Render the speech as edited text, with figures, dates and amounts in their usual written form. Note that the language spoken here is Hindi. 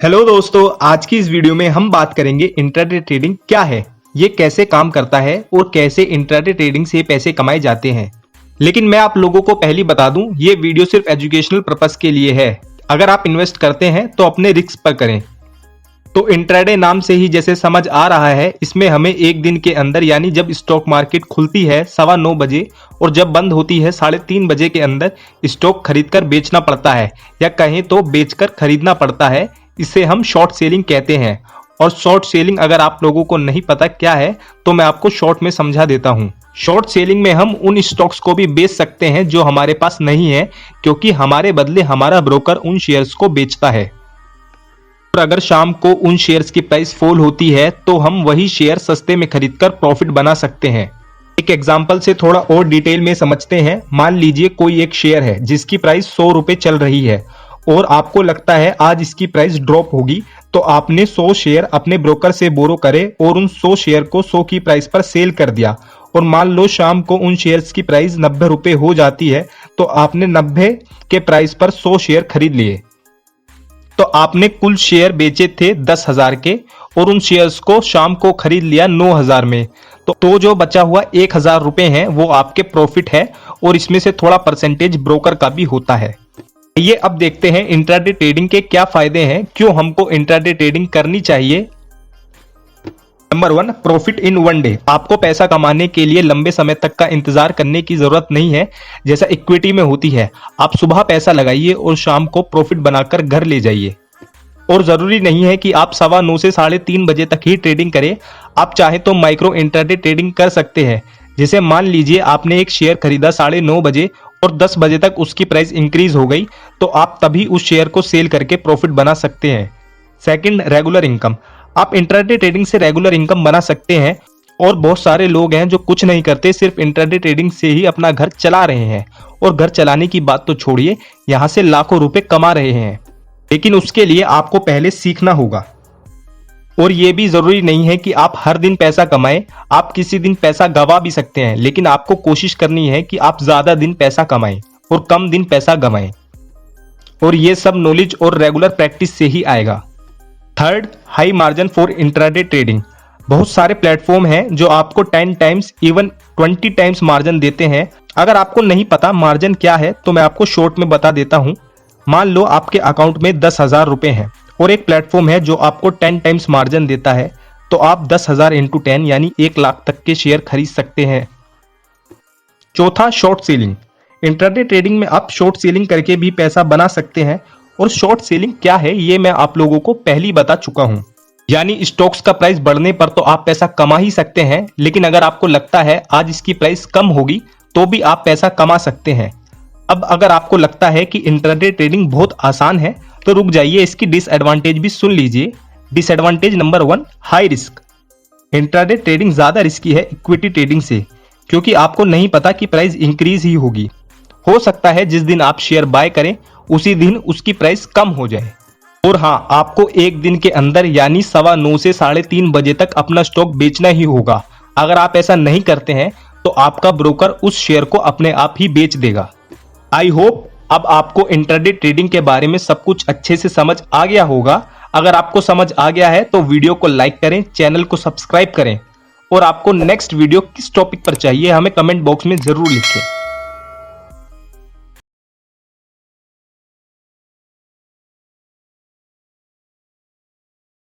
हेलो दोस्तों, आज की इस वीडियो में हम बात करेंगे इंट्राडे ट्रेडिंग क्या है, ये कैसे काम करता है और कैसे इंट्राडे ट्रेडिंग से पैसे कमाए जाते हैं। लेकिन मैं आप लोगों को पहले बता दूं, ये वीडियो सिर्फ एजुकेशनल पर्पस के लिए है। अगर आप इन्वेस्ट करते हैं तो अपने रिस्क पर करें। तो इंट्राडे नाम से ही जैसे समझ आ रहा है, इसमें हमें एक दिन के अंदर यानी जब स्टॉक मार्केट खुलती है 9:15 बजे और जब बंद होती है 3:30 बजे के अंदर स्टॉक खरीदकर बेचना पड़ता है, या कहें तो बेचकर खरीदना पड़ता है। इसे हम शॉर्ट सेलिंग कहते हैं। और शॉर्ट सेलिंग अगर आप लोगों को नहीं पता क्या है तो मैं आपको शॉर्ट में समझा देता हूं। शॉर्ट सेलिंग में हम उन स्टॉक्स को भी बेच सकते हैं जो हमारे पास नहीं है, क्योंकि हमारे बदले हमारा ब्रोकर उन शेयर्स को बेचता है। और अगर शाम को उन शेयर्स की प्राइस फॉल होती है तो हम वही शेयर सस्ते में खरीदकर प्रॉफिट बना सकते हैं। एक एग्जांपल से थोड़ा और डिटेल में समझते हैं। मान लीजिए कोई एक शेयर है जिसकी प्राइस 100 रुपए चल रही है और आपको लगता है आज इसकी प्राइस ड्रॉप होगी, तो आपने 100 शेयर अपने ब्रोकर से बोरो करे और उन 100 शेयर को 100 की प्राइस पर सेल कर दिया। और मान लो शाम को उन शेयर्स की प्राइस 90 रुपए हो जाती है, तो आपने 90 के प्राइस पर 100 शेयर खरीद लिए। तो आपने कुल शेयर बेचे थे 10,000 के और उन शेयर्स को शाम को खरीद लिया 9,000 में। तो जो बचा हुआ 1,000 रुपए है वो आपके प्रॉफिट है, और इसमें से थोड़ा परसेंटेज ब्रोकर का भी होता है। ये अब देखते हैं इंट्राडे ट्रेडिंग के क्या फायदे हैं, क्यों हमको इंट्राडे ट्रेडिंग करनी चाहिए। Number 1, profit in one day. आपको पैसा कमाने के लिए लंबे समय तक का इंतजार करने की जरूरत नहीं है, जैसा इक्विटी में होती है। आप सुबह पैसा लगाइए और शाम को प्रॉफिट बनाकर घर ले जाइए। और जरूरी नहीं है कि आप 9:15 से 3:30 बजे तक ही ट्रेडिंग करें। आप चाहे तो माइक्रो इंट्राडे ट्रेडिंग कर सकते हैं। जैसे मान लीजिए आपने एक शेयर खरीदा 9:30 बजे और 10 बजे तक उसकी प्राइस इंक्रीज हो गई, तो आप तभी उस शेयर को सेल करके प्रॉफिट बना सकते हैं। Second, regular income. आप इंट्राडे ट्रेडिंग से रेगुलर इनकम बना सकते हैं। और बहुत सारे लोग हैं जो कुछ नहीं करते, सिर्फ इंट्राडे ट्रेडिंग से ही अपना घर चला रहे हैं। और घर चलाने की बात तो छोड़िए, यहां से लाखों रुपए कमा रहे हैं। लेकिन उसके लिए आपको पहले सीखना होगा। और ये भी जरूरी नहीं है कि आप हर दिन पैसा कमाएं। आप किसी दिन पैसा गवा भी सकते हैं, लेकिन आपको कोशिश करनी है कि आप ज्यादा दिन पैसा कमाएं और कम दिन पैसा गवाएं। और ये सब नॉलेज और रेगुलर प्रैक्टिस से ही आएगा। Third, high margin for intraday trading. बहुत सारे प्लेटफॉर्म हैं जो आपको 10 टाइम्स इवन 20 टाइम्स मार्जिन देते हैं। अगर आपको नहीं पता मार्जिन क्या है तो मैं आपको शॉर्ट में बता देता हूं। मान लो आपके अकाउंट में 10,000 रुपए हैं और एक प्लेटफॉर्म है जो आपको 10 टाइम्स मार्जिन देता है, तो आप 10,000 × 10 यानी 1 लाख तक के शेयर खरीद सकते हैं। चौथा, शॉर्ट सेलिंग। इंट्राडे ट्रेडिंग में आप शॉर्ट सेलिंग करके भी पैसा बना सकते हैं। और शॉर्ट सेलिंग क्या है ये मैं आप लोगों को पहले ही बता चुका हूं। यानी स्टॉक्स का प्राइस बढ़ने पर तो आप पैसा कमा ही सकते हैं, लेकिन अगर आपको लगता है आज इसकी प्राइस कम होगी तो भी आप पैसा कमा सकते हैं। अब अगर आपको लगता है कि इंट्राडे ट्रेडिंग बहुत आसान है तो रुक जाइए, इसकी डिसएडवांटेज भी सुन लीजिए। Disadvantage number 1, high risk. Intraday trading ज्यादा रिस्की है इक्विटी ट्रेडिंग से, क्योंकि आपको नहीं पता कि प्राइस इंक्रीज ही होगी। हो सकता है जिस दिन आप शेयर बाय करें उसी दिन उसकी प्राइस कम हो जाए। और हाँ, आपको एक दिन के अंदर यानी 9:15 से 3:30 बजे तक अपना स्टॉक बेचना ही होगा। अगर आप ऐसा नहीं करते हैं तो आपका ब्रोकर उस शेयर को अपने आप ही बेच देगा। आई होप अब आपको इंट्राडे ट्रेडिंग के बारे में सब कुछ अच्छे से समझ आ गया होगा। अगर आपको समझ आ गया है तो वीडियो को लाइक करें, चैनल को सब्सक्राइब करें। और आपको नेक्स्ट वीडियो किस टॉपिक पर चाहिए हमें कमेंट बॉक्स में जरूर लिखें।